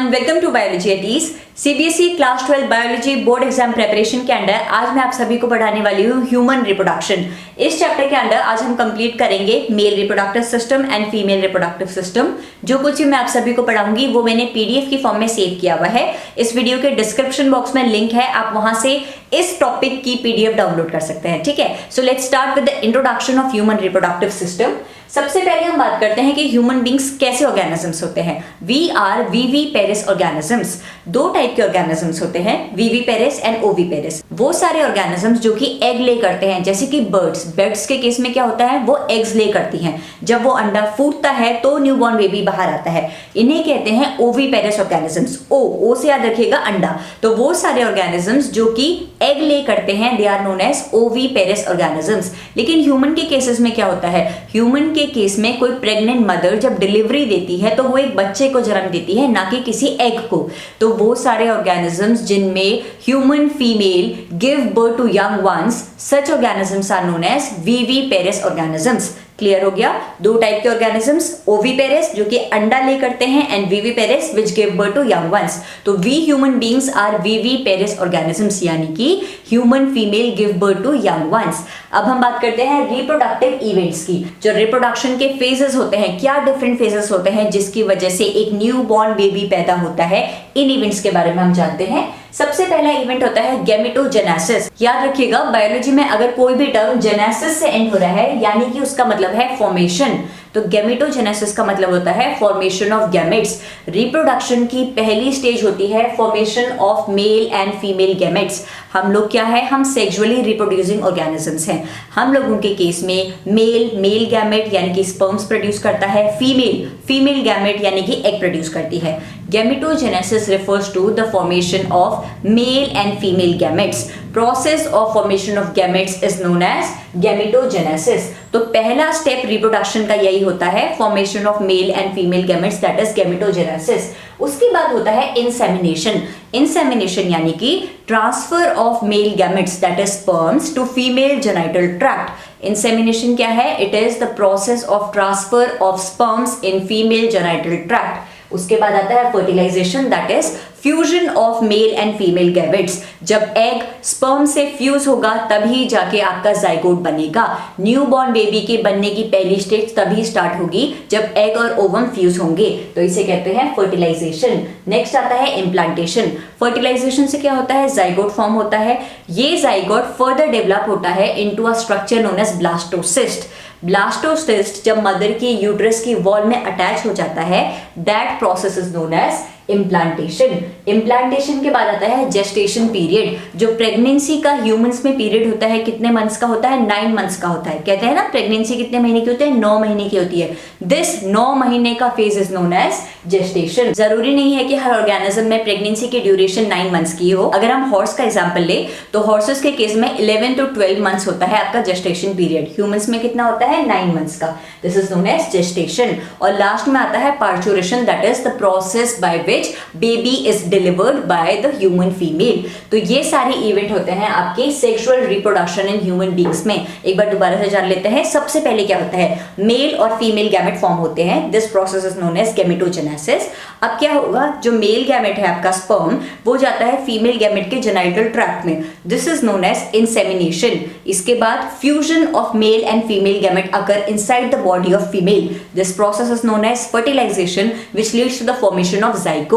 Everyone, welcome to biology at ease. CBSE class 12 biology board exam preparation के under आज मैं आप सभी को पढ़ाने वाली हूँ ह्यूमन रिप्रोडक्शन। इस चैप्टर के अंडर आज हम कंप्लीट करेंगे male reproductive system and female reproductive system. जो कुछ भी मैं आप सभी को पढ़ाऊंगी वो मैंने पीडीएफ की फॉर्म में सेव किया हुआ है। इस वीडियो के डिस्क्रिप्शन बॉक्स में लिंक है, आप वहां से इस टॉपिक की पीडीएफ डाउनलोड कर सकते हैं। ठीक है, so let's start with the introduction of human reproductive system. सबसे पहले हम बात करते हैं कि ह्यूमन बींग्स कैसे ऑर्गेनिजम्स होते हैं। We are viviparous organisms. दो टाइप के ऑर्गेनिजम्स होते हैं, विविपेरस एंड ओविपेरस। वो सारे ऑर्गेनिजम्स जो कि एग ले करते हैं, जैसे कि बर्ड्स के केस में क्या होता है, वो एग्स ले करती हैं। जब वो अंडा फूटता है तो न्यूबॉर्न बेबी बाहर आता है। इन्हें कहते हैं ओविपेरस ऑर्गेनिजम्स। ओ से याद रखिएगा अंडा। तो वो सारे ऑर्गेनिजम्स जो कि एग ले करते हैं, they are known as oviparous organisms. लेकिन ह्यूमन के केसेस में क्या होता है, ह्यूमन के केस में कोई प्रेग्नेंट मदर जब डिलीवरी देती है तो वो एक बच्चे को जन्म देती है, ना कि किसी एग को। तो वो सारे ऑर्गेनिजम्स जिनमें human female give birth to young ones, such organisms are known as viviparous organisms. Clear हो गया। दो टाइप के ऑर्गेनिजम्स, ओविपेरस जो कि अंडा ले करते हैं and viviparous which give birth to young ones. तो we human beings are viviparous organisms, यानी कि human female give birth to young ones. अब हम बात करते हैं रिप्रोडक्टिव इवेंट्स की। जो रिप्रोडक्शन के फेजेस होते हैं, क्या डिफरेंट फेजेस होते हैं जिसकी वजह से एक न्यू बॉर्न बेबी पैदा होता है, इन इवेंट्स के बारे में हम जानते हैं। सबसे पहला इवेंट होता है गैमेटोजेनेसिस। याद रखिएगा, बायोलॉजी में अगर कोई भी टर्म जेनेसिस से एंड हो रहा है यानी कि उसका मतलब है फॉर्मेशन। तो गैमेटोजेनेसिस का मतलब होता है फॉर्मेशन ऑफ गैमेट्स। रिप्रोडक्शन की पहली स्टेज होती है formation of male and female gametes. हम लोग क्या है, हम सेक्सुअली रिप्रोड्यूसिंग ऑर्गेनिजम्स हैं। हम लोगों के केस में मेल गैमेट यानी कि स्पर्म्स प्रोड्यूस करता है, फीमेल गैमेट यानी कि एग प्रोड्यूस करती है। Gametogenesis refers to the formation of male and female gametes. Process of formation of gametes is known as gametogenesis. तो पहला स्टेप रिप्रोडक्शन का यही होता है, formation of male and female gametes, that is gametogenesis. उसके बाद होता है इंसेमिनेशन यानी कि transfer of male gametes that is sperms to female genital tract. Insemination क्या है, it is the process of transfer of sperms in female genital tract. उसके बाद आता है fertilisation, that is fusion of male and female gametes. जब egg sperm से fuse होगा तभी जाके आपका जाइगोट बनेगा। न्यूबॉर्न बेबी के बनने की पहली स्टेज तभी स्टार्ट होगी जब एग और ओवम फ्यूज होंगे, तो इसे कहते हैं फर्टिलाइजेशन। नेक्स्ट आता है इम्प्लांटेशन। फर्टिलाइजेशन से क्या होता है, जाइगोट फॉर्म होता है। ये जाइगोट फर्दर डेवलप होता है into a structure known as blastocyst. Blastocyst जब मदर की यूट्रस की वॉल में अटैच हो जाता है, that process is known as implantation के बाद आता है जेस्टेशन पीरियड। जो प्रेगनेंसी का ह्यूमंस में पीरियड होता है, कितने मंथ्स का होता है, 9 मंथ्स का होता है। कहते हैं ना प्रेगनेंसी कितने महीने की होती है, 9 महीने की होती है। दिस 9 महीने का phase is known as gestation. जरूरी नहीं है कि हर ऑर्गेनिज्म में प्रेगनेंसी की ड्यूरेशन 9 मंथ्स की हो। अगर हम हॉर्स का एग्जाम्पल ले तो हॉर्सेस के केस में 11 to 12 मंथ्स होता है आपका जेस्टेशन पीरियड। ह्यूमंस में कितना होता है, 9 मंथ्स का। This is known as gestation. और लास्ट में आता है parturition, that is the process by which baby is delivered by the human female. तो ये सारे इवेंट होते हैं आपके sexual reproduction in human beings में। एक बार दोबारा से जान लेते हैं। सबसे पहले क्या होता है, मेल और फीमेल गैमेट फॉर्म होते हैं। This process is known as gametogenesis. अब क्या होगा, जो मेल गैमेट है आपका स्पर्म, वो जाता है फीमेल गैमेट के जेनिटल ट्रैक्ट में। This is known as insemination. इसके बाद fusion of male and female gamete occur inside the body of female. This process is known as fertilization which leads to the formation of zygote.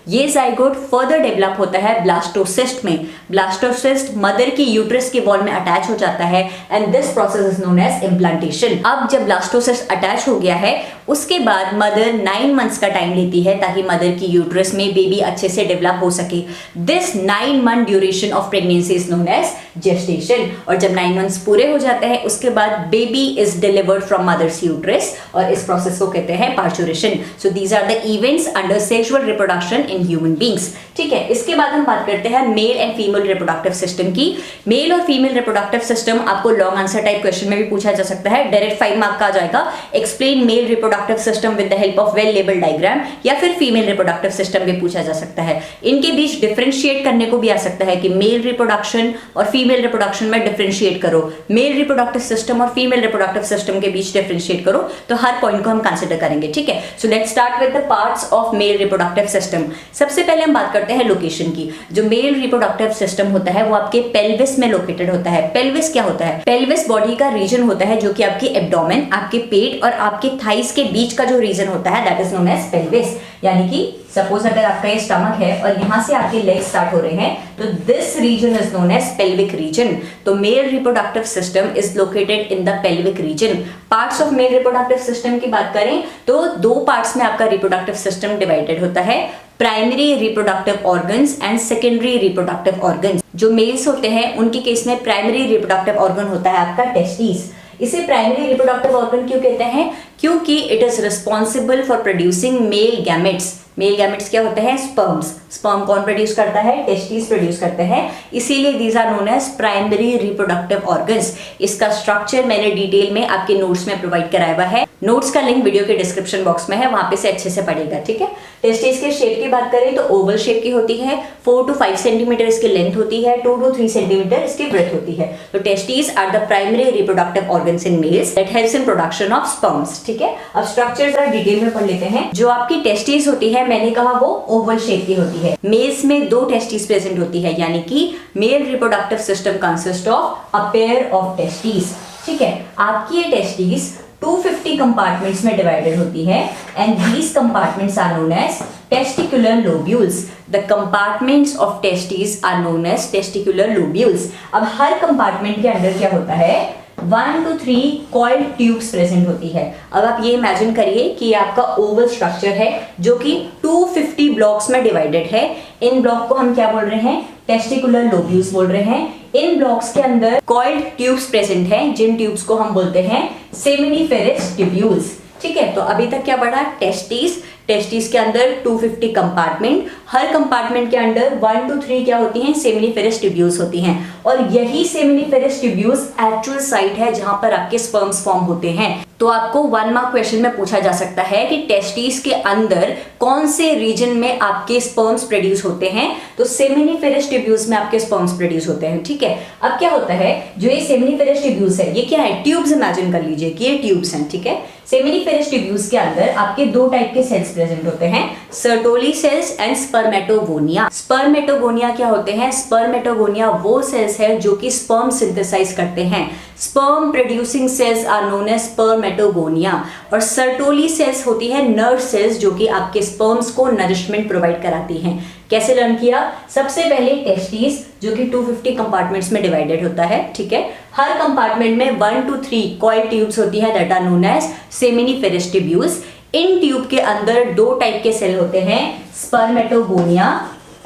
ये zygote further develop होता है blastocyst में। Blastocyst mother की uterus के wall में attach हो जाता है and this process is known as implantation. अब जब ब्लास्टोसिस्ट अटैच हो गया है, उसके बाद मदर 9 मंथ्स का टाइम लेती है ताकि मदर की यूट्रस में बेबी अच्छे से डेवलप हो सके। This 9 month duration of pregnancy is known as gestation. और जब 9 मंथ्स पूरे हो जाते हैं उसके बाद baby is delivered from mother's uterus और इस प्रोसेस को कहते हैं parturition. So these are the events under sexual reproduction in human beings. ठीक है, इसके बाद हम बात करते हैं male and female reproductive system की। मेल और फीमेल रिप्रोडक्टिव सिस्टम आपको लॉन्ग आंसर टाइप क्वेश्चन में भी पूछा जा सकता है। डायरेक्ट 5 मार्क का आ जाएगा। Explain male reproductive reproductive system with the help of well label diagram, या फिर फीमेल रिप्रोडक्टिव सिस्टम भी पूछा जा सकता है। इनके बीच डिफरेंशिएट करने को भी आ सकता है कि मेल रिप्रोडक्शन और फीमेल रिप्रोडक्शन में डिफरेंशिएट करो, मेल रिप्रोडक्टिव सिस्टम और फीमेल रिप्रोडक्टिव सिस्टम के बीच डिफरेंशिएट करो, तो हर पॉइंट को हम कंसिडर करेंगे, ठीक है। So let's start with the parts of male reproductive system. सबसे पहले हम बात करते हैं लोकेशन की। जो मेल रिप्रोडक्टिव सिस्टम होता है वो आपके पेल्विस में लोकेटेड होता है। पेल्विस क्या होता है? पेल्विस बॉडी का रीजन होता है जो कि आपकी एब्डोमेन, आपके पेट और आपके थाइस के बीच का जो रीजन होता है that is known as pelvis. यानी कि सपोज अगर आपका ये स्टमक है और यहां से आपके लेग्स स्टार्ट हो रहे हैं तो this region is known as pelvic region. तो male reproductive system is located in the pelvic region. Parts of male reproductive system की बात करें तो दो पार्ट्स में आपका रिप्रोडक्टिव सिस्टम डिवाइडेड होता है, primary reproductive organs and secondary reproductive organs. जो मेल्स होते हैं उनके केस में प्राइमरी रिप्रोडक्टिव ऑर्गन होता है आपका टेस्टिस। इसे प्राइमरी रिप्रोडक्टिव ऑर्गन क्यों कहते हैं? क्योंकि it is responsible for producing male gametes. Male gametes क्या होते हैं? स्पर्म्स। स्पर्म कौन प्रोड्यूस करता है? टेस्टिस प्रोड्यूस करते हैं, इसीलिए these are known as primary reproductive organs. इसका स्ट्रक्चर मैंने डिटेल में आपके नोट्स में प्रोवाइड कराया हुआ है। नोट्स का लिंक वीडियो के डिस्क्रिप्शन बॉक्स में है, वहां पे से अच्छे से पढ़ेगा, ठीक है। टेस्टिस के शेप की बात करें तो ओवल शेप की होती है, 4 to 5 सेंटीमीटर इसकी लेंथ होती है, 2 to 3 सेंटीमीटर इसकी ब्रेथ होती है। तो testis are the primary reproductive organs in males that helps in production of sperms, ठीक है। अब स्ट्रक्चर जरा डिटेल में पढ़ लेते हैं। जो आपकी टेस्टिस होती है मैंने कहा वो ओवल शेप की होती है। मेल्स में 2 टेस्टिस प्रेजेंट होती है, यानी कि mail reproductive system consist of a pair of testis, ठीक है। आपकी ये टेस्टिस 250 कंपार्टमेंट्स में डिवाइडेड होती है and these compartments are known as testicular lobules. The compartments of testis are known as testicular lobules. अब हर कंपार्टमेंट के अंदर क्या होता है? 1 to 3 कॉइल्ड ट्यूब्स प्रेजेंट होती है। अब आप ये इमेजिन करिए कि आपका ओवल स्ट्रक्चर है जो कि 250 ब्लॉक्स में डिवाइडेड है। इन ब्लॉक को हम क्या बोल रहे हैं? टेस्टिकुलर लोब्यूल्स बोल रहे हैं। इन ब्लॉक्स के अंदर कॉइल्ड ट्यूब्स प्रेजेंट हैं, जिन ट्यूब्स को हम बोलते हैं सेमिनिफेरस ट्यूब्यूल्स, ठीक है। तो अभी तक क्या पढ़ा? टेस्टिस। टेस्टिस के अंदर 250 कंपार्टमेंट, हर कंपार्टमेंट के अंदर 1 to 3 क्या होती हैं? सेमिनिफेरस ट्यूब्यूल्स होती हैं, और यही सेमिनिफेरस ट्यूब्यूल्स एक्चुअल साइट है जहां पर आपके स्पर्म्स फॉर्म होते हैं। तो आपको 1 मार्क क्वेश्चन में पूछा जा सकता है कि टेस्टिस के अंदर कौन से रीजन में आपके स्पर्म्स प्रोड्यूस होते हैं? तो सेमिनिफेरस ट्यूब्यूल्स में आपके स्पर्म्स प्रोड्यूस होते हैं, ठीक है। अब क्या होता है, जो ये सेमिनिफेरस ट्यूब्यूल्स है ये क्या है? ट्यूब्स इमेजिन कर लीजिए कि ये ट्यूब्स हैं, ठीक है। सेमिनिफेरस ट्यूब्यूल्स के अंदर आपके 2 टाइप के सेल्स प्रेजेंट होते हैं, Sertoli cells and spermatogonia. Spermatogonia क्या होते हैं? स्पर्मेटोगोनिया वो सेल्स है जो कि स्पर्म सिंथेसाइज करते हैं। Sperm producing cells are known as spermatogonia. और सर्टोली सेल्स होती है नर्व सेल्स जो कि आपके स्पर्म्स को नरिशमेंट प्रोवाइड कराती हैं। कैसे लर्न किया? सबसे पहले टेस्टिस जो कि 250 कंपार्टमेंट्स में डिवाइडेड होता है, ठीक है। हर कंपार्टमेंट में 1 to 3 कॉइल ट्यूब्स होती है that are known as seminiferous tubules. इन ट्यूब के अंदर 2 टाइप के सेल होते हैं, spermatogonia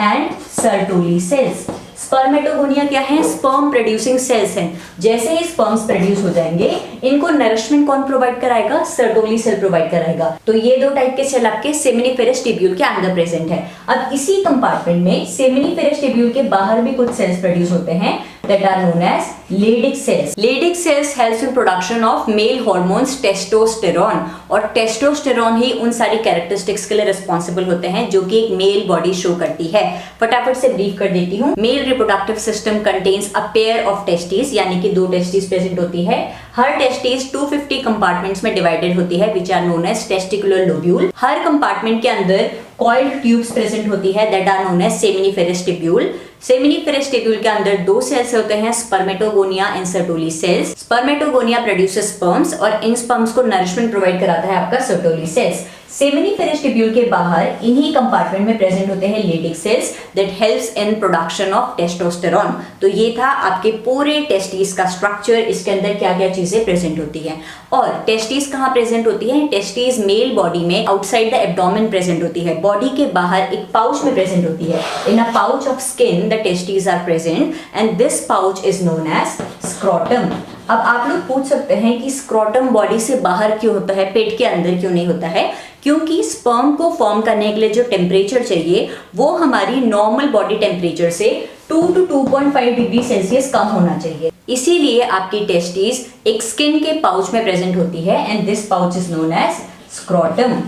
and sertoli cells. Spermatogonia क्या है? स्पर्म प्रोड्यूसिंग सेल्स हैं। जैसे ही स्पर्म्स प्रोड्यूस हो जाएंगे इनको नरिशमेंट कौन प्रोवाइड कराएगा? सर्टोली सेल प्रोवाइड कराएगा। तो ये 2 टाइप के सेल आपके सेमिनिफेरस ट्यूब्यूल के अंदर प्रेजेंट है। अब इसी कंपार्टमेंट में सेमिनिफेरस ट्यूब्यूल के बाहर भी कुछ सेल्स प्रोड्यूस होते हैं that are known as Leydig cells. Leydig cells helps in production of male hormones testosterone, और टेस्टोस्टेरोन ही उन सारी कैरेक्टरिस्टिक्स के लिए रिस्पॉन्सिबल होते हैं जो कि एक मेल बॉडी शो करती है। फटाफट से ब्रीफ कर देती हूँ। Male reproductive system contains a pair of testis, यानी कि 2 टेस्टिस प्रेजेंट होती है। हर टेस्टिस 250 कंपार्टमेंट्स में डिवाइडेड होती है which are known as testicular lobule. हर कंपार्टमेंट के अंदर कॉइल्ड ट्यूब्स प्रेजेंट होती है that are known as seminiferous tubule. Seminiferous tubule के अंदर 2 सेल्स होते हैं, spermatogonia and sertoli cells. Spermatogonia produces sperms और इन स्पर्म्स को नरिशमेंट प्रोवाइड कराता है आपका सर्टोली सेल्स। सेमिनिफेरस ट्यूब्यूल के बाहर इन्हीं कंपार्टमेंट में प्रेजेंट होते हैं Leydig cells that helps in production of testosterone. तो ये था आपके पूरे टेस्टिस का स्ट्रक्चर। इसके अंदर क्या क्या चीजें प्रेजेंट होती हैं। और टेस्टिस कहाँ प्रेजेंट होती है? टेस्टिस मेल बॉडी में आउटसाइड द एब्डोमेन प्रेजेंट होती है, बॉडी के बाहर एक पाउच में प्रेजेंट होती है। In a pouch of skin the testis are present and this pouch is known as scrotum. अब आप लोग पूछ सकते हैं कि स्क्रोटम बॉडी से बाहर क्यों होता है, पेट के अंदर क्यों नहीं होता है? क्योंकि स्पर्म को फॉर्म करने के लिए जो टेम्परेचर चाहिए वो हमारी नॉर्मल बॉडी टेम्परेचर से 2 to 2.5 डिग्री सेल्सियस कम होना चाहिए। इसीलिए आपकी टेस्टिस एक स्किन के पाउच में प्रेजेंट होती है and this pouch is known as scrotum.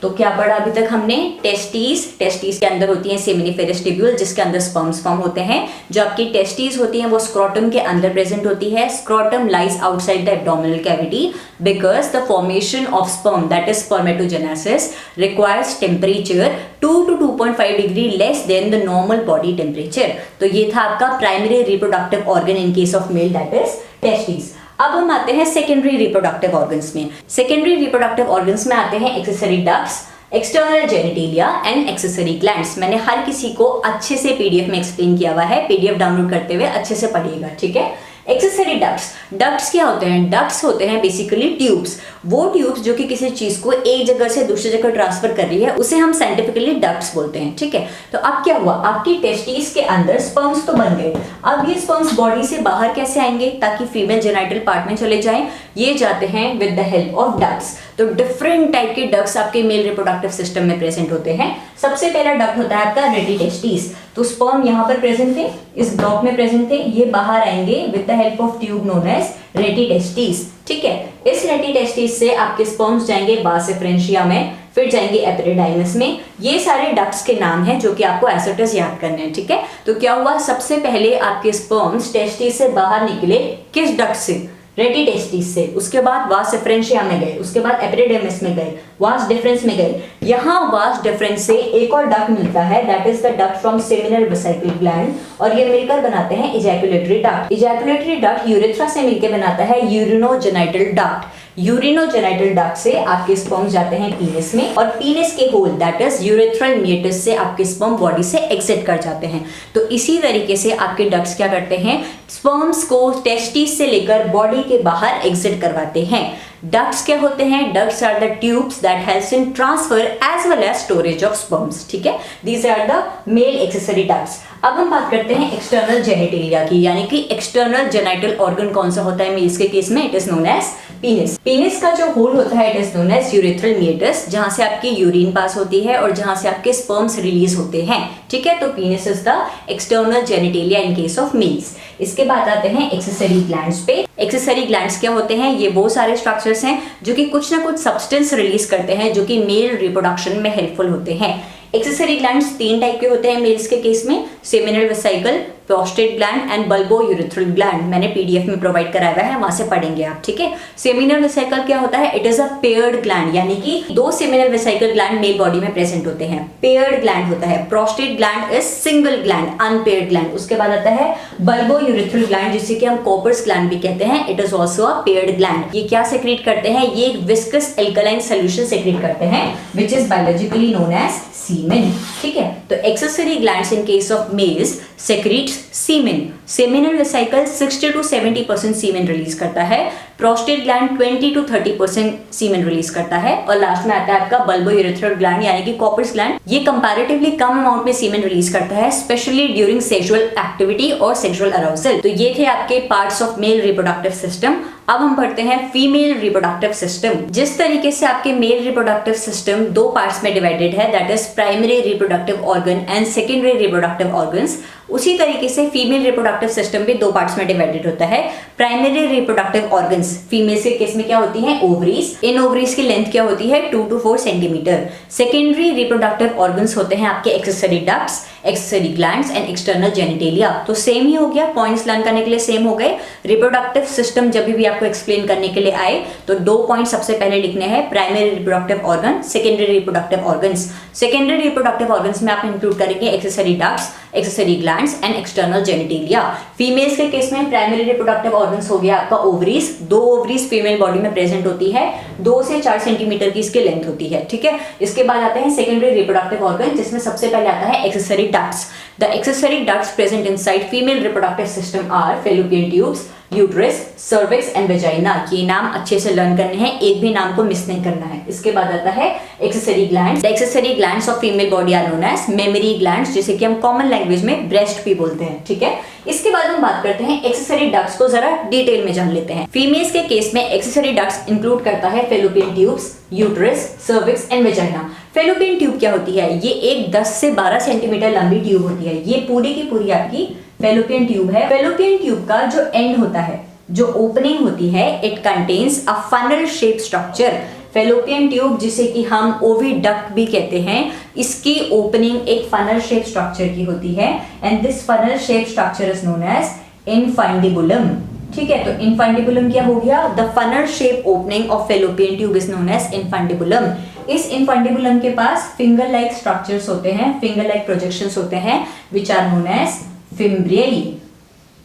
तो क्या पढ़ा अभी तक हमने? टेस्टीज, टेस्टीज के अंदर होती है सेमिनिफेरस ट्यूब्यूल जिसके अंदर स्पर्म्स फॉर्म होते हैं। जो आपकी टेस्टीज होती हैं वो स्क्रोटम के अंदर प्रेजेंट होती है। Scrotum lies outside the abdominal cavity because the formation of sperm that is spermatogenesis requires temperature 2 to 2.5 degree less than the normal body temperature. तो ये था आपका primary reproductive organ in case of male that is testes. अब हम आते हैं secondary reproductive organs में। Secondary reproductive organs में आते हैं accessory ducts, external genitalia and accessory glands. मैंने हर किसी को अच्छे से पीडीएफ में एक्सप्लेन किया हुआ है, पीडीएफ डाउनलोड करते हुए अच्छे से पढ़िएगा, ठीक है। एक्सेसरी डक्ट्स, डक्ट्स क्या होते हैं? डक्ट्स होते हैं बेसिकली ट्यूब्स। वो ट्यूब्स जो कि किसी चीज को एक जगह से दूसरी जगह ट्रांसफर कर रही है उसे हम साइंटिफिकली डक्ट्स बोलते हैं, ठीक है। तो अब क्या हुआ, आपकी टेस्टिस के अंदर स्पर्म्स तो बन गए। अब ये स्पर्म्स बॉडी से बाहर कैसे आएंगे ताकि फीमेल जेनाइटल पार्ट में चले जाएं? ये जाते हैं with the help of ducts. तो डिफरेंट टाइप के डक्ट्स आपके मेल रिप्रोडक्टिव सिस्टम में प्रेजेंट होते हैं। सबसे पहला डक्ट होता है आपका रेडी टेस्टिस। तो स्पर्म यहाँ पर प्रेजेंट थे, इस ब्लॉक में प्रेजेंट थे, ये बाहर आएंगे with the help of tube known as rete testis, ठीक है। इस रेडी टेस्टिस से आपके स्पर्म्स जाएंगे वास एफरेंशिया में, फिर जाएंगे एपिडिडाइमस में। ये सारे डक्ट्स के नाम हैं जो कि आपको एज इट इज याद करने हैं, ठीक है। तो क्या हुआ, सबसे पहले आपके स्पर्म्स टेस्टिस से बाहर निकले किस डक्ट से? रेडी टेस्टिस से। उसके बाद वास एफरेंशिया में गए, उसके बाद एपिडिडाइमस में गए, वास डिफरेंस में गए। यहाँ वास डिफरेंस से एक और डक्ट मिलता है that is the duct from seminal vesicle gland, और ये मिलकर बनाते हैं ejaculatory duct. Ejaculatory duct urethra से मिलकर बनाता है यूरिनोजेनाइटल डक्ट। यूरिनोजेनाइटल डक्ट से आपके स्पर्म जाते हैं पीनिस में, और पीनिस के hole that is urethral meatus से आपके स्पर्म बॉडी से एग्जिट कर जाते हैं। तो इसी तरीके से आपके डक्ट्स क्या करते हैं, स्पर्म्स को टेस्टिस से लेकर बॉडी के बाहर एग्जिट करवाते हैं। डक्ट्स क्या होते हैं? Ducts are the tubes that helps in transfer as well as storage of sperms, ठीक है। These are the male accessory ducts. अब हम बात करते हैं एक्सटर्नल जेनिटेलिया की, यानी कि एक्सटर्नल जेनाइटल ऑर्गन कौन सा होता है मेल्स के केस में? It is known as penis. Penis का जो होल होता है it is known as urethral meatus, जहां से आपकी यूरिन पास होती है और जहां से आपके स्पर्म्स रिलीज होते हैं, ठीक है। तो penis is the external genitalia in case of mails. इसके बाद आते हैं एक्सेसरी ग्लैंड्स पे। एक्सेसरी ग्लैंड्स क्या होते हैं? ये वो सारे स्ट्रक्चर्स हैं जो कि कुछ ना कुछ सब्सटेंस रिलीज करते हैं जो कि मेल रिप्रोडक्शन में हेल्पफुल होते हैं। एक्सेसरी ग्लैंड्स 3 टाइप के होते हैं मेल्स के केस में, seminal vesicle, prostate gland and bulbo urethral gland. मैंने पीडीएफ में प्रोवाइड कराया हुआ है, वहां से पढ़ेंगे आप, ठीक है। सेमिनल वेसिकल क्या होता है? It is a paired gland, यानी कि 2 seminal vesicle gland male body में प्रेजेंट होते हैं, पेयर्ड ग्लैंड होता है। Prostate gland is single gland, unpaired gland. उसके बाद आता है बल्बो यूरेथ्रल ग्लैंड जिसे कि हम कॉपर्स ग्लैंड भी कहते हैं, it is also a paired gland. ये क्या सेक्रेट करते हैं? ये एक विस्कस एल्कलाइन सॉल्यूशन सेक्रेट करते हैं which is biologically known as semen, ठीक है। तो accessory glands in case of males secretes semen. Seminal vesicle 60 to 70% semen release करता है, prostate gland 20 to 30% semen release करता है, और लास्ट में आता है आपका बल्बो यूरेथ्रल ग्लैंड यानी कि कॉपर्स ग्लैंड। ये कंपैरेटिवली कम अमाउंट में सीमेन रिलीज करता है, स्पेशली ड्यूरिंग सेक्सुअल एक्टिविटी और सेक्सुअल अराउजल। तो ये थे आपके parts of male reproductive system. अब हम पढ़ते हैं फीमेल रिप्रोडक्टिव सिस्टम। जिस तरीके से आपके मेल रिप्रोडक्टिव सिस्टम 2 पार्ट्स में डिवाइडेड है that is primary reproductive organ and secondary reproductive organs, उसी तरीके से फीमेल रिप्रोडक्टिव सिस्टम भी 2 पार्ट्स में डिवाइडेड होता है। प्राइमरी रिप्रोडक्टिव ऑर्गन्स फीमेल के केस में क्या होती हैं? ओवरीज। इन ओवरीज की लेंथ क्या होती है? 2 to 4 centimetre. Secondary reproductive organs होते हैं आपके accessory ducts, accessory glands and external genitalia. तो सेम ही हो गया, पॉइंट्स लर्न करने के लिए सेम हो गए। रिप्रोडक्टिव सिस्टम जब भी आपको एक्सप्लेन करने के लिए आए तो 2 पॉइंट सबसे पहले लिखने हैं, primary reproductive organ, secondary reproductive organs. Secondary reproductive organs में आप इंक्लूड करेंगे accessory ducts, accessory glands and external genitalia. Females के केस में प्राइमरी रिप्रोडक्टिव ऑर्गन्स हो गया आपका ओवरीज। 2 ओवरीज फीमेल बॉडी में प्रेजेंट होती है, 2 से 4 सेंटीमीटर की इसकी लेंथ होती है, ठीक है। इसके बाद आते हैं सेकेंडरी रिप्रोडक्टिव ऑर्गन जिसमें सबसे पहले आता है accessory ducts. The accessory ducts present inside female reproductive system are fallopian tubes, uterus, cervix and vagina. ये नाम अच्छे से लर्न करने हैं, एक भी नाम को मिस नहीं करना है। इसके बाद आता है accessory glands. The accessory glands of female body are known as mammary glands, जिसे कि हम कॉमन लैंग्वेज में ब्रेस्ट भी बोलते हैं, ठीक है। इसके बाद हम बात करते हैं एक्सेसरी डक्ट्स को जरा डिटेल में जान लेते हैं। फीमेल्स के केस में एक्सेसरी डक्ट्स इंक्लूड करता है fallopian tubes, uterus, cervix and vagina. Fallopian tube क्या होती है? ये एक 10 से 12 सेंटीमीटर लंबी ट्यूब होती है। ये पूरी की पूरी आपकी फैलोपियन ट्यूब है। फैलोपियन ट्यूब का जो एंड होता है, जो ओपनिंग होती है, it contains a funnel shape structure fallopian tube, जिसे कि हम ओविडक्ट भी कहते हैं, इसकी ओपनिंग एक फनल शेप स्ट्रक्चर की होती है and this funnel shape structure is known as infundibulum. ठीक है, तो इनफंडिबुलम क्या हो गया? The funnel shape opening of fallopian tube is known as infundibulum. इस इनफंडिबुलम के पास फिंगर लाइक स्ट्रक्चर्स होते हैं, फिंगर लाइक प्रोजेक्शंस होते हैं विच आर नोन एज फिम्ब्रियाई।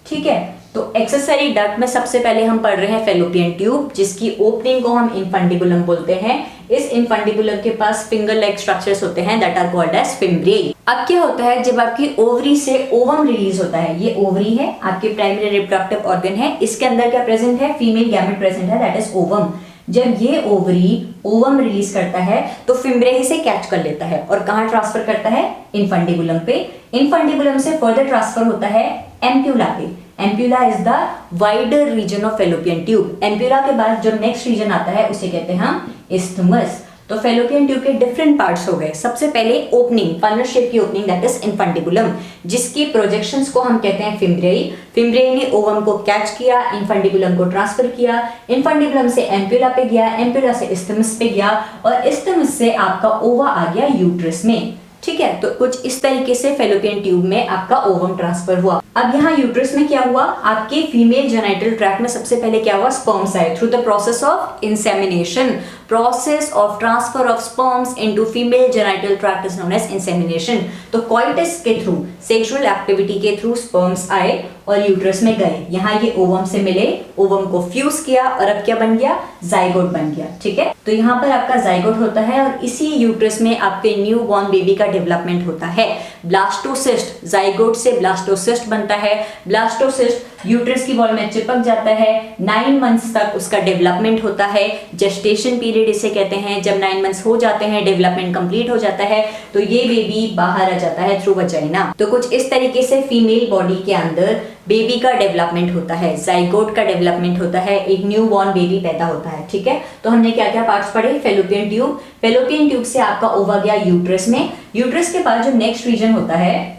ठीक है, तो एक्सेसरी डक्ट में सबसे पहले हम पढ़ रहे हैं फेलोपियन ट्यूब, जिसकी ओपनिंग को हम इनफंडिबुलम बोलते हैं। इस इनफंडिबुलम के पास फिंगर लाइक स्ट्रक्चर्स होते हैं दैट आर कॉल्ड एज फिम्ब्रियाई। अब क्या होता है, जब आपकी ओवरी से ओवम रिलीज होता है, ये ओवरी है, आपके प्राइमरी रिप्रोडक्टिव ऑर्गन है, इसके अंदर क्या प्रेजेंट है? फीमेल गैमेट प्रेजेंट है दैट इज ओवम। जब ये ओवरी ओवम रिलीज करता है तो फिम्ब्रियाई से कैच कर लेता है और कहां ट्रांसफर करता है? इनफंडिबुलम पे। इनफंडिबुलम से फर्दर ट्रांसफर होता है एम्प्यूला पे। Ampulla is the wider region of fallopian tube. Ampulla के बाद जो नेक्स्ट रीजन आता है उसे कहते हैं हम इस्थमस। तो फेलोपियन ट्यूब के डिफरेंट पार्ट्स हो गए। सबसे पहले ओपनिंग, फनल शेप की ओपनिंग दैट इज इनफंडिबुलम, जिसकी प्रोजेक्शंस को हम कहते हैं फिम्ब्रियाई। फिम्ब्रियाई ने ओवम को कैच किया, इनफंडिबुलम को ट्रांसफर किया, इनफंडिबुलम से एम्प्यूला पे गया, एम्प्यूला से इस्थमस पे गया और इस्थमस से आपका ओवा आ गया यूट्रस में। ठीक है, तो कुछ इस तरीके से फेलोपियन ट्यूब में आपका ओवम ट्रांसफर हुआ। अब यहाँ यूट्रस में क्या हुआ? आपके फीमेल जेनाइटल ट्रैक्ट में सबसे पहले क्या हुआ? स्पर्म्स आए through the process of insemination. Process of transfer of sperms into female genital tract is known as insemination. तो कॉइटस के थ्रू, सेक्सुअल एक्टिविटी के थ्रू स्पर्म्स आए और यूट्रस में गए। यहाँ ये ओवम से मिले, ओवम को फ्यूज किया और अब क्या बन गया? जाइगोट बन गया। ठीक है, तो यहाँ पर आपका जाइगोट होता है और इसी यूट्रस में आपके न्यू बॉर्न बेबी का डेवलपमेंट होता है। ब्लास्टोसिस्ट, जाइगोट से ब्लास्टोसिस्ट बनता है। ब्लास्टोसिस्ट यूट्रस की वॉल में चिपक जाता है। 9 मंथ्स तक उसका डेवलपमेंट होता है। जेस्टेशन पीरियड इसे कहते हैं। जब 9 मंथ्स हो जाते हैं, डेवलपमेंट कंप्लीट हो जाता है, तो ये बेबी बाहर आ जाता है थ्रू वजाइना। तो कुछ इस तरीके से फीमेल बॉडी के अंदर बेबी का डेवलपमेंट होता है, जाइगोट का डेवलपमेंट होता है, एक न्यू बॉर्न बेबी पैदा होता है। ठीक है, तो हमने क्या क्या पार्ट्स पढ़े? फेलोपियन ट्यूब, फेलोपियन ट्यूब से आपका ओवा गया यूट्रस में। यूट्रस के बाद जो नेक्स्ट रीजन होता है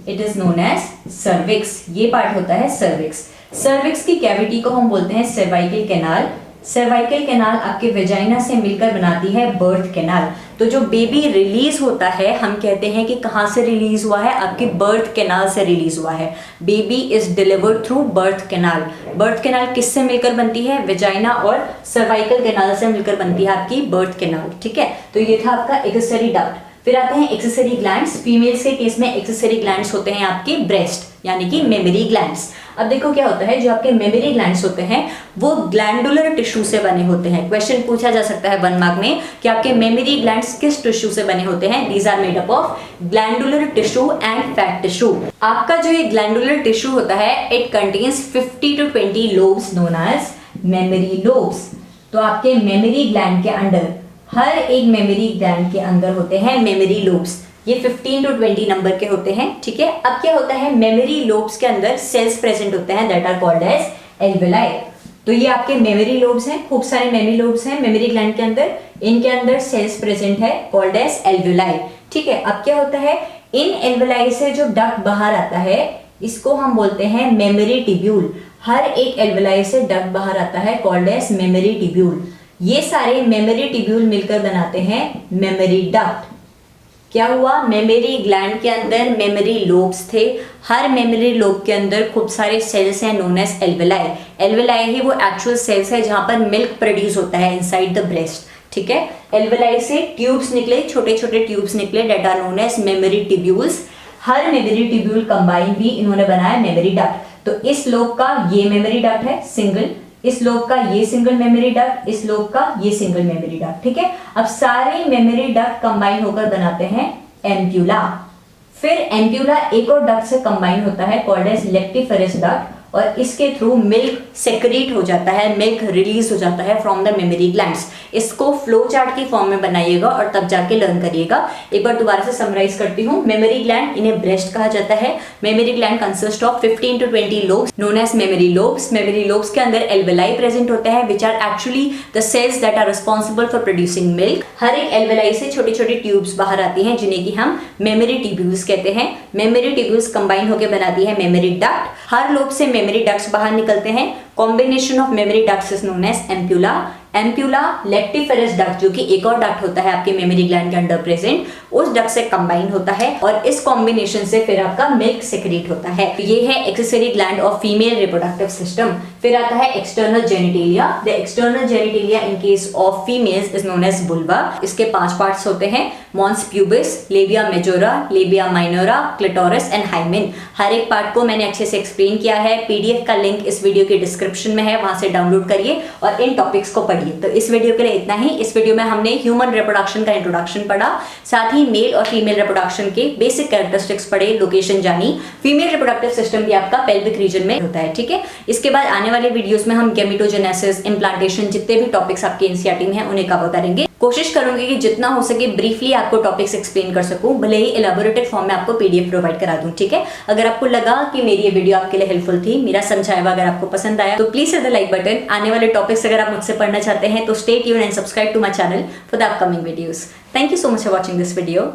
it is known as cervix. ये पार्ट होता है सर्विक्स। सर्विक्स की कैविटी को हम बोलते हैं सर्वाइकल कैनाल। सर्वाइकल कैनाल आपके वेजाइना से मिलकर बनाती है बर्थ कैनाल। तो जो बेबी रिलीज होता है, हम कहते हैं कि कहां से रिलीज हुआ है? आपके बर्थ कैनाल से रिलीज हुआ है। Baby is delivered through birth canal. Birth canal किससे मिलकर बनती है? वेजाइना और सर्वाइकल कैनाल से मिलकर बनती है आपकी बर्थ कैनाल। ठीक है, तो ये था आपका एक्सेसरी डक्ट। फिर आते हैं एक्सेसरी ग्लैंड्स। फीमेल्स के केस में एक्सेसरी ग्लैंड्स होते हैं आपके ब्रेस्ट यानी कि मेमरी ग्लैंड्स। अब देखो क्या होता है, जो आपके मेमरी ग्लैंड्स होते हैं वो ग्लैंडुलर टिश्यू से बने होते हैं। क्वेश्चन पूछा जा सकता है 1 मार्क में कि आपके मेमरी ग्लैंड्स किस टिश्यू से बने होते हैं? These are made up of glandular tissue and fat tissue. आपका जो ये ग्लैंडुलर टिश्यू होता है it contains 50 to 20 lobes known as mammary lobes. तो आपके मेमरी ग्लैंड के अंदर, हर एक मेमरी ग्लैंड के अंदर होते हैं मेमरी लोब्स। ये 15 to 20 नंबर के होते हैं। ठीक है, अब क्या होता है, मेमरी लोब्स के अंदर सेल्स प्रेजेंट होते हैं that are called as alveoli. तो ये आपके मेमरी लोब्स हैं, खूब सारे मेमरी लोब्स हैं मेमरी ग्लैंड के अंदर, इनके अंदर सेल्स प्रेजेंट है कॉल्ड एज एल्वेलाई। ठीक है, अब क्या होता है, इन एल्वेलाई से जो डक्ट बाहर आता है इसको हम बोलते हैं मेमरी टिब्यूल। हर एक एल्वेलाई से डक्ट बाहर आता है कॉल्ड एज मेमरी टिब्यूल। ये सारे मेमरी टिब्यूल मिलकर बनाते हैं मेमरी डक्ट। क्या हुआ, मेमरी ग्लैंड के अंदर मेमरी लोब्स थे, हर मेमरी लोब के अंदर खूब सारे सेल्स हैं नोन एज एल्वेलाई। एल्वेलाई ही वो एक्चुअल सेल्स है जहां पर मिल्क प्रोड्यूस होता है इनसाइड द ब्रेस्ट। ठीक है, एल्वेलाई से ट्यूब्स निकले, छोटे छोटे ट्यूब्स निकले that are known as mammary tubules. हर मेमरी टिब्यूल कंबाइन भी इन्होंने बनाया मेमरी डक्ट। तो इस लोब का ये मेमरी डक्ट है सिंगल, इस लोब का ये सिंगल मेमरी डक्ट, इस लोब का ये सिंगल मेमरी डक्ट। ठीक है, अब सारे मेमरी डक्ट कंबाइन होकर बनाते हैं एम्प्यूला। फिर एम्प्यूला एक और डक्ट से कंबाइन होता है कॉल्ड एज लेक्टिफेरस डक्ट और इसके थ्रू मिल्क सेक्रेट हो जाता है, मिल्क रिलीज हो जाता है फ्रॉम द मेमरी ग्लैंड्स। इसको फ्लो चार्ट की फॉर्म में बनाइएगा और तब जाके लर्न करिएगा। एक बार दोबारा से समराइज करती हूँ। मेमरी ग्लैंड, इन्हें ब्रेस्ट कहा जाता है। Mammary gland consist of 15 to 20 lobes known as mammary lobes. Mammary lobes के अंदर एल्वेलाई प्रेजेंट होते हैं which are actually the cells that are responsible for producing milk. हर एक एल्वेलाई से छोटी छोटी ट्यूब्स बाहर आती हैं जिन्हें कि हम मेमरी टिब्यूल्स कहते हैं। मेमरी टिब्यूल्स कंबाइन होकर बनाती है मेमरी डक्ट। हर लोब से मेमरी डक्ट्स बाहर निकलते हैं। Combination of mammary ducts is known as ampulla. Ampulla lactiferous duct, जो कि एक और डक्ट होता है आपके मेमरी ग्लैंड के अंडर प्रेजेंट, उस डक्ट से कंबाइन होता है और इस कॉम्बिनेशन से फिर आपका मिल्क सेक्रेट होता है। ये है accessory gland of female reproductive system. फिर आता है external genitalia. The external genitalia in case of females is known as vulva. इसके 5 पार्ट्स होते हैं, mons pubis, labia majora, labia minora, clitoris and hymen. हर एक पार्ट को मैंने अच्छे से एक्सप्लेन किया है। पीडीएफ का लिंक इस वीडियो के डिस्क्रिप्शन में है, वहां से डाउनलोड करिए और इन टॉपिक्स को पढ़िए। तो इस वीडियो के लिए इतना ही। इस वीडियो में हमने ह्यूमन रिप्रोडक्शन का इंट्रोडक्शन पढ़ा, साथ ही मेल और फीमेल रिप्रोडक्शन के बेसिक कैरेक्टरिस्टिक्स पढ़े, लोकेशन जानी। फीमेल रिप्रोडक्टिव सिस्टम भी आपका पेल्विक रीजन में होता है, ठीक है। इसके बाद आने वाले वीडियोस में हम गैमेटोजेनेसिस, इम्प्लांटेशन, जितने भी टॉपिक्स आपके एनसीईआरटी में हैं उन्हें कवर करेंगे। कोशिश करूंगी कि जितना हो सके ब्रीफली आपको टॉपिक्स एक्सप्लेन कर सकूं, भले ही इलेबोरेटेड फॉर्म में आपको पीडीएफ प्रोवाइड करा दूं, ठीक है। अगर आपको लगा कि मेरी ये वीडियो आपके लिए हेल्पफुल थी, मेरा समझाया हुआ अगर आपको पसंद आया, तो please hit the like button. आने वाले टॉपिक्स अगर आप मुझसे पढ़ना चाहते हैं तो stay tuned and subscribe to my channel for the upcoming videos. Thank you so much for watching this video.